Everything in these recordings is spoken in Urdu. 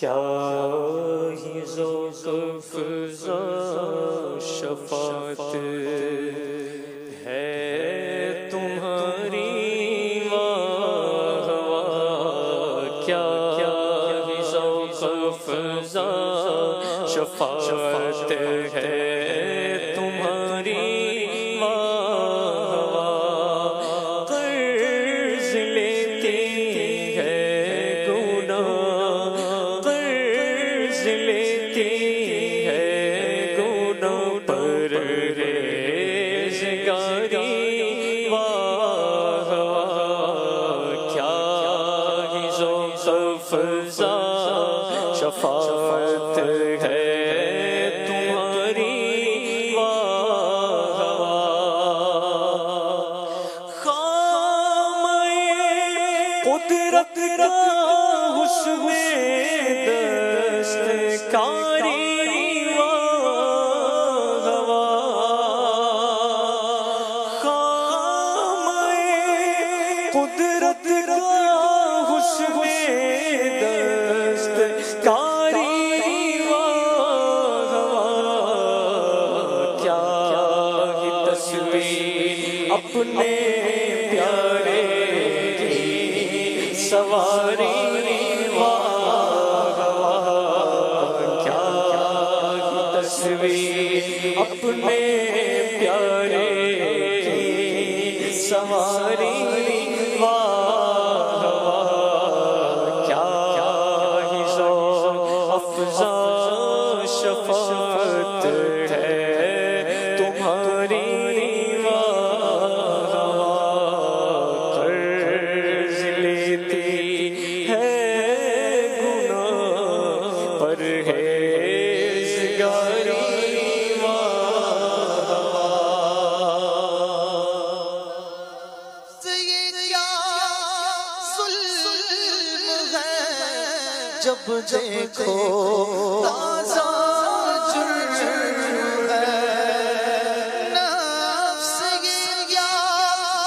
کیا ہی ذوق افزا شفاعت ہے تمہاری واہ واہ، کیا ہی ذوق افزا شفاعت ہے تمہاری واہ واہ، قرض لیتی ہے گناہ، قرض لیتی ہے گناہ پر ریزگاری واہ واہ، کیا ہی ذوق افزا شفاعت ہے تمہاری واہ واہ، خامہ قدرت کا حسن دستکاری واہ واہ، خامہ قدرت کا حسن دستکاری واہ واہ، کیا ہی تصویر اپنے پیارے کی سواری واہ واہ، کیا ہی تصویر اپنے پیارے کی سواری واہ واہ، کیا ہی ذوق افزا شفاعت ہے تمہاری واہ واہ، قرض لیتی ہے گناہ پر ریزگاری واہ واہ، جب دیکھو تازہ جرم ہے، نفس یہ کیا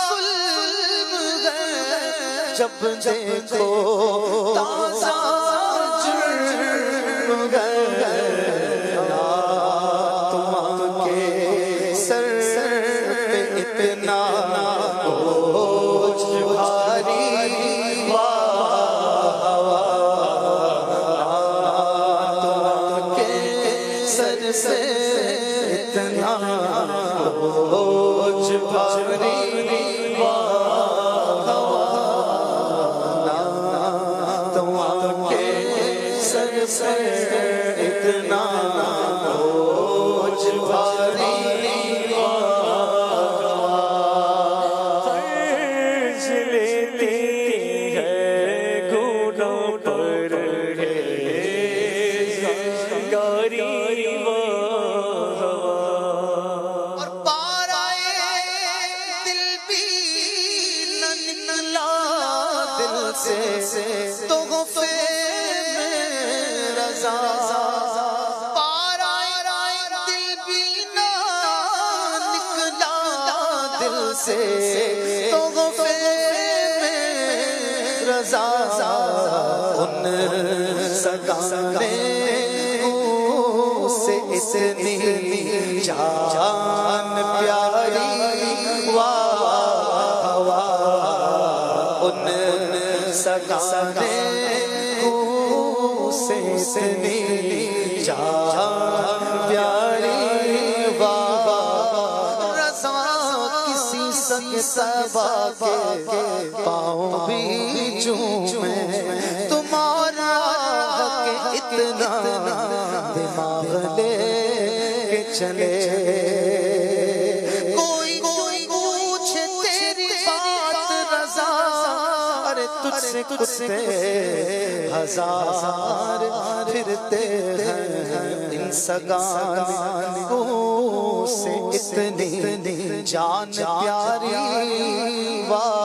ظلم ہے، جب دیکھو تازہ جرم ہے، تم کے سر پہ اتنا بوجھ بھاری واہ سے اتنا بوجھ بھاری واہ واہ، تم کے سر سے اتنا بوجھ بھاری واہ واہ، قرض لیتی ہے گناہ پر ریزگاری تو غفے میں رضا، پارا دل بھی نہ نکلا دل سے، تو غفے میں رضا، ان سگانے سے اتنی جان پیاری واہ واہ، ان سگانے سے اتنی جان پیاری واہ واہ، رضا کسی سگ صبا کے پاؤں بھی چومے، تمہارا اتنا دماغ لے کے چلے، کوئی پوچھے تیری بات رضا، تجھ سے کتے ہزار پھرتے ہیں، ان سگانوں سے اتنی جان پیاری واہ